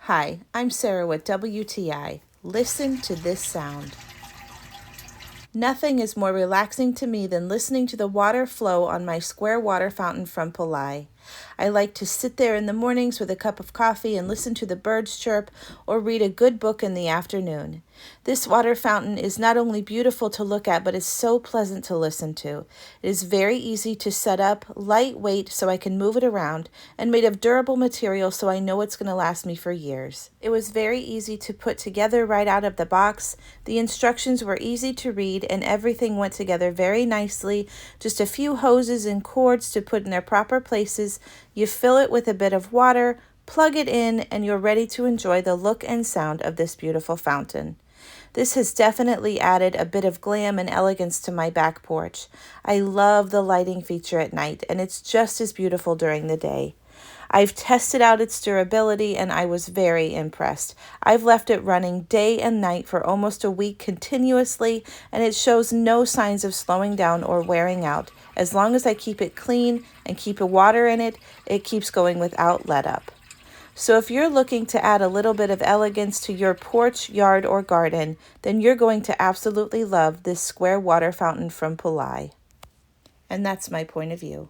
Hi, I'm Sarah with WTI. Listen to this sound. Nothing is more relaxing to me than listening to the water flow on my square water fountain from Puulye. I like to sit there in the mornings with a cup of coffee and listen to the birds chirp or read a good book in the afternoon. This water fountain is not only beautiful to look at, but is so pleasant to listen to. It is very easy to set up, lightweight so I can move it around, and made of durable material so I know it's going to last me for years. It was very easy to put together right out of the box. The instructions were easy to read and everything went together very nicely. Just a few hoses and cords to put in their proper places. You fill it with a bit of water, plug it in, and you're ready to enjoy the look and sound of this beautiful fountain. This has definitely added a bit of glam and elegance to my back porch. I love the lighting feature at night, and it's just as beautiful during the day. I've tested out its durability and I was very impressed. I've left it running day and night for almost a week continuously, and it shows no signs of slowing down or wearing out. As long as I keep it clean and keep water in it, it keeps going without let up. So if you're looking to add a little bit of elegance to your porch, yard, or garden, then you're going to absolutely love this square water fountain from Puulye. And that's my point of view.